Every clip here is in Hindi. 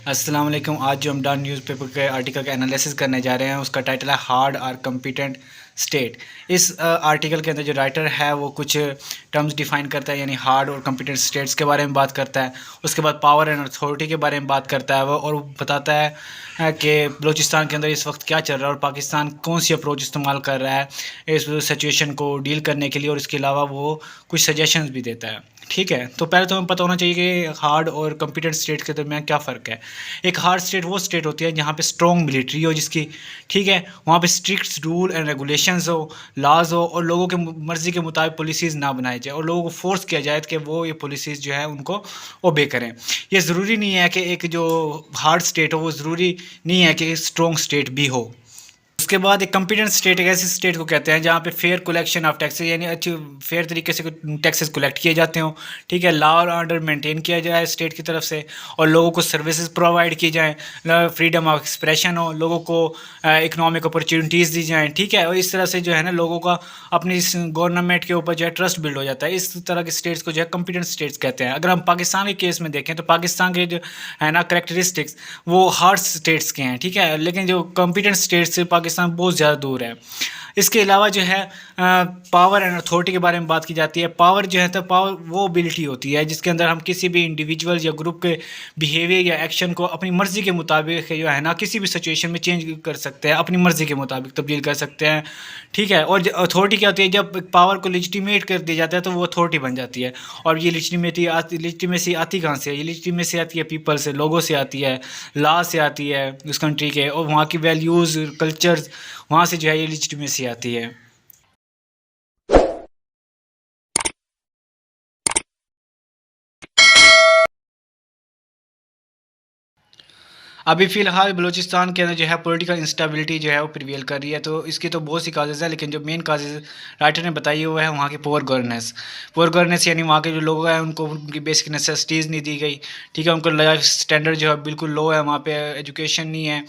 अस्सलाम वालेकुम। आज जो हम डन न्यूज़पेपर के आर्टिकल का एनालिसिस करने जा रहे हैं उसका टाइटल है हार्ड और कम्पिटेंट स्टेट। इस आर्टिकल के अंदर जो राइटर है वो कुछ टर्म्स डिफाइन करता है, यानी हार्ड और कम्पिटेंट स्टेट्स के बारे में बात करता है। उसके बाद पावर एंड अथॉरिटी के बारे में बात करता है वो, और बताता है कि बलूचिस्तान के अंदर इस वक्त क्या चल रहा है और पाकिस्तान कौन सी अप्रोच इस्तेमाल कर रहा है इस सिचुएशन को डील करने के लिए, और इसके अलावा वो कुछ सजेशंस भी देता है। ठीक है, तो पहले तो हमें पता होना चाहिए कि हार्ड और कम्पिटेंट स्टेट के दरमियान क्या फ़र्क है। एक हार्ड स्टेट वो स्टेट होती है जहाँ पे स्ट्रॉन्ग मिलिट्री हो जिसकी, ठीक है, वहाँ पे स्ट्रिक्ट रूल एंड रेगुलेशंस हो, लॉज हो, और लोगों के मर्ज़ी के मुताबिक पॉलिसीज़ ना बनाई जाए और लोगों को फोर्स किया जाए कि वो ये पॉलिसीज़ जो है उनको ओबे करें। ये ज़रूरी नहीं है कि एक जो हार्ड स्टेट हो वो ज़रूरी नहीं है कि स्ट्रॉन्ग स्टेट भी हो। उसके बाद एक कॉम्पिटेंट स्टेट एक ऐसी स्टेट को कहते हैं जहाँ पे फेयर कलेक्शन ऑफ टैक्सेस, यानी अच्छी फेयर तरीके से टैक्सेस कलेक्ट किए जाते हों, ठीक है, लॉ और ऑर्डर मेंटेन किया जाए स्टेट की तरफ से, और लोगों को सर्विसेज प्रोवाइड की जाएँ, फ्रीडम ऑफ एक्सप्रेशन हो, लोगों को इकोनॉमिक अपॉर्चुनिटीज़ दी जाएँ, ठीक है, और इस तरह से जो है ना लोगों का अपनी इस गवर्नमेंट के ऊपर जो है ट्रस्ट बिल्ड हो जाता है। इस तरह के स्टेट्स को जो है कॉम्पिटेंट स्टेट्स कहते हैं। अगर हम पाकिस्तान के केस में देखें तो पाकिस्तान के जो है ना करेक्टरिस्टिक्स वो हार्ड स्टेट्स के हैं, ठीक है, लेकिन जो कॉम्पिटेंट स्टेट्स से पाकिस्तान बहुत ज़्यादा दूर है। इसके अलावा जो है पावर एंड अथॉरिटी के बारे में बात की जाती है। पावर जो है तो पावर वो एबिलिटी होती है जिसके अंदर हम किसी भी इंडिविजुअल या ग्रुप के बिहेवियर या एक्शन को अपनी मर्ज़ी के मुताबिक जो है ना किसी भी सिचुएशन में चेंज कर सकते हैं, अपनी मर्ज़ी के मुताबिक तब्दील कर सकते हैं, ठीक है। और अथॉरिटी क्या होती है, जब पावर को लेजिटिमेट कर दिया जाता है तो वो अथॉरिटी बन जाती है। और ये लेजिटिमेसी आती कहाँ से है? ये लेजिटिमेसी आती है पीपल से, लोगों से आती है, लॉ से आती है उस कंट्री के, और वहाँ की वैल्यूज़ कल्चर्स, वहाँ से जो है ये लेजिटिमेसी आती है। अभी फ़िलहाल बलूचिस्तान के अंदर जो है पॉलिटिकल इंस्टेबिलिटी जो है वो प्रिवेल कर रही है, तो इसकी तो बहुत सी काजेज़ है, लेकिन जो मेन काजेज़ राइटर ने बताई है वो है वहाँ की पुअर गवर्नेंस। पुअर गवर्नेंस यानी वहाँ के जो लोग हैं उनको उनकी बेसिक नेसेसिटीज़ नहीं दी गई, ठीक है, उनको लाइफ स्टैंडर्ड जो है बिल्कुल लो है, वहाँ पे एजुकेशन नहीं है,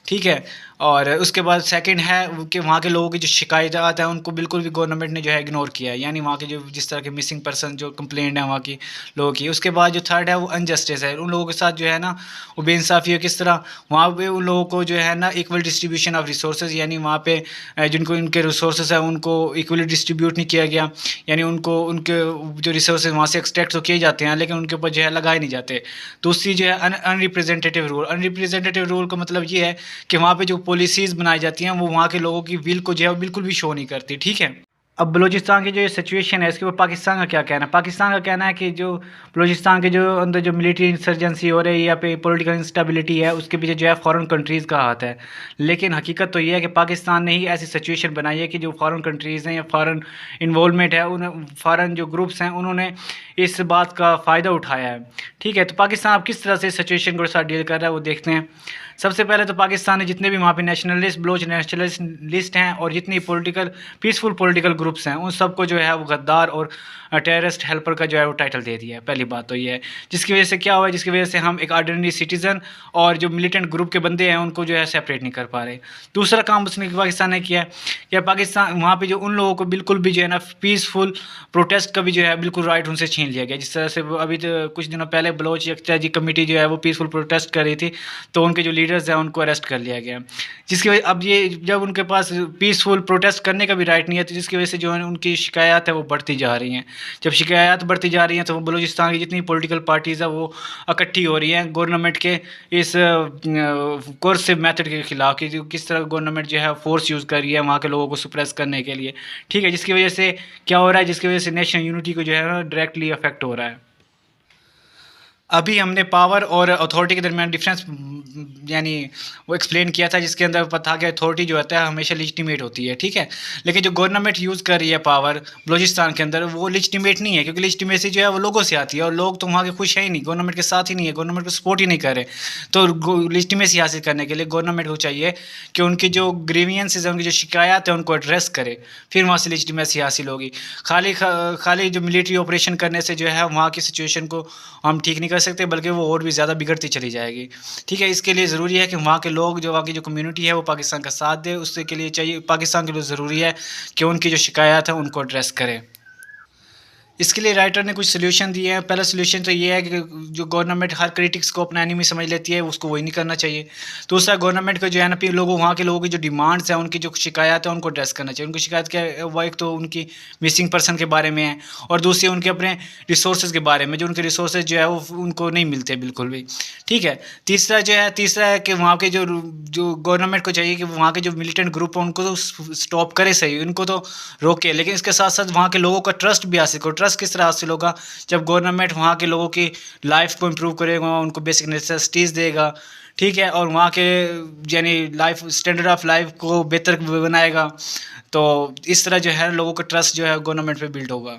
ठीक है। और उसके बाद सेकंड है कि वहाँ के लोगों की जो शिकायत है उनको बिल्कुल भी गवर्नमेंट ने जो है इग्नोर किया है, यानी वहाँ के जो जिस तरह के मिसिंग पर्सन जो कंप्लेंट है वहाँ की लोगों की। उसके बाद जो थर्ड है वो अनजस्टिस है, उन लोगों के साथ जो है ना वो बेइंसाफ़ी है। किस तरह? वहाँ पे उन लोगों को जो है ना इक्वल डिस्ट्रीब्यूशन ऑफ रिसोर्सेज, यानी वहाँ पे जिनको इनके रिसोर्सेज है उनको इक्वली डिस्ट्रीब्यूट नहीं किया गया, यानी उनको उनके जो रिसोर्सेज वहाँ से एक्सट्रैक्ट तो किए जाते हैं लेकिन उनके ऊपर जो है लगाए नहीं जाते। दूसरी जो है अनरिप्रेजेंटेटिव रूल। अनरिप्रेजेंटेटिव रूल का मतलब ये है कि वहाँ पे जो पॉलिसीज़ बनाई जाती हैं वो वहाँ के लोगों की विल को जो है बिल्कुल भी शो नहीं करती, ठीक है। अब बलूचिस्तान की जो ये सिचुएशन है इसके ऊपर पाकिस्तान का क्या कहना है? पाकिस्तान का कहना है कि जो बलूचिस्तान के जो अंदर जो मिलिट्री इंसर्जेंसी हो रही है या पे पॉलिटिकल इंस्टेबिलिटी है उसके पीछे जो है फॉरेन कंट्रीज़ का हाथ है। लेकिन हकीकत तो ये है कि पाकिस्तान ने ही ऐसी सिचुएशन बनाई है कि जो फॉरेन कंट्रीज़ हैं या फॉरेन इन्वॉल्वमेंट है, उन फॉरेन जो ग्रुप्स हैं उन्होंने इस बात का फ़ायदा उठाया है, ठीक है। तो पाकिस्तान अब किस तरह से सिचुएशन के साथ डील कर रहा है वो देखते हैं। सबसे पहले तो पाकिस्तान ने जितने भी वहाँ पे नेशनलिस्ट बलोच नेशनलिस्ट हैं और जितनी पॉलिटिकल पीसफुल पॉलिटिकल ग्रुप्स हैं उन सबको जो है वो गद्दार और टेररिस्ट हेल्पर का जो है वो टाइटल दे दिया है। पहली बात तो ये है, जिसकी वजह से क्या हुआ है, जिसकी वजह से हम एक ऑर्डिनरी सिटीज़न और जो मिलिटेंट ग्रुप के बंदे हैं उनको जो है सेपरेट नहीं कर पा रहे। दूसरा काम उसने पाकिस्तान ने किया है कि पाकिस्तान वहाँ पे जो उन लोगों को बिल्कुल भी जो है ना पीसफुल प्रोटेस्ट का भी जो है बिल्कुल राइट उनसे छीन लिया गया। जिस तरह से अभी तो कुछ दिनों पहले बलोच यकताजी कमेटी जो है वो पीसफुल प्रोटेस्ट कर रही थी, तो उनके जो लीडर्स हैं उनको अरेस्ट कर लिया गया, जिसकी वजह अब ये जब उनके पास पीसफुल प्रोटेस्ट करने का भी राइट नहीं है तो जिसकी वजह से जो है उनकी शिकायत है वो बढ़ती जा रही हैं। जब शिकायत बढ़ती जा रही हैं तो बलूचिस्तान की जितनी पॉलिटिकल पार्टीज़ है वो इकट्ठी हो रही हैं गवर्नमेंट के इस कोर्सिव मेथड के खिलाफ, कि किस तरह गवर्नमेंट जो है फोर्स यूज़ कर रही है वहाँ के लोगों को सुप्रेस करने के लिए, ठीक है। जिसकी वजह से क्या हो रहा है, जिसकी वजह से नेशनल यूनिटी को जो है ना डायरेक्टली अफेक्ट हो रहा है। अभी हमने पावर और अथॉरिटी के दरमियान डिफरेंस यानी वो एक्सप्लेन किया था, जिसके अंदर पता कि अथॉरिटी जो होता है हमेशा लेजिटिमेट होती है, ठीक है, लेकिन जो गवर्नमेंट यूज़ कर रही है पावर बलूचिस्तान के अंदर वो लेजिटिमेट नहीं है, क्योंकि लेजिटिमेसी जो है वो लोगों से आती है और लोग तो वहाँ के खुश है ही नहीं, गवर्नमेंट के साथ ही नहीं है, गवर्नमेंट को सपोर्ट ही नहीं कर रहे। तो लेजिटिमेसी हासिल करने के लिए गवर्नमेंट को चाहिए कि उनकी जो ग्रीवियंसेस है, उनकी जो शिकायत है उनको एड्रेस करे, फिर वहाँ से लेजिटिमेसी हासिल होगी। खाली जो मिलिट्री ऑपरेशन करने से जो है वहाँ की सिचुएशन को हम ठीक नहीं कर सकते, बल्कि वो और भी ज़्यादा बिगड़ती चली जाएगी, ठीक है। इसके लिए ज़रूरी है कि वहाँ के लोग जो वहाँ की जो कम्युनिटी है वो पाकिस्तान का साथ दे। उसके के लिए चाहिए पाकिस्तान के लिए ज़रूरी है कि उनकी जो शिकायत है उनको एड्रेस करें। इसके लिए राइटर ने कुछ सोल्यूशन दिए हैं। पहला सोल्यूशन तो ये है कि जो गवर्नमेंट हर क्रिटिक्स को अपना एनिमी समझ लेती है, उसको वही नहीं करना चाहिए। दूसरा, गवर्नमेंट को जो है ना लोगों वहाँ के लोगों की जो डिमांड्स हैं, उनकी जो शिकायत है, उनको एड्रेस करना चाहिए। उनकी शिकायत क्या है, वो एक तो उनकी मिसिंग पर्सन के बारे में है, और दूसरी उनके अपने रिसोर्सेज के बारे में, जो उनके रिसोर्सेज जो है वो उनको नहीं मिलते बिल्कुल भी। ठीक है। तीसरा है कि वहाँ के जो जो गवर्नमेंट को चाहिए कि वहाँ के जो मिलिटेंट ग्रुप है उनको तो स्टॉप करे, सही उनको तो रोके, लेकिन इसके साथ साथ वहाँ के लोगों का ट्रस्ट भी हासिल करो। ट्रस्ट किस तरह हासिल होगा, जब गवर्नमेंट वहाँ के लोगों की लाइफ को इम्प्रूव करेगा, उनको बेसिक नेसेसिटीज़ देगा, ठीक है, और वहाँ के यानी लाइफ स्टैंडर्ड ऑफ लाइफ को बेहतर बनाएगा। तो इस तरह जो है लोगों का ट्रस्ट जो है गवर्नमेंट पे बिल्ड होगा।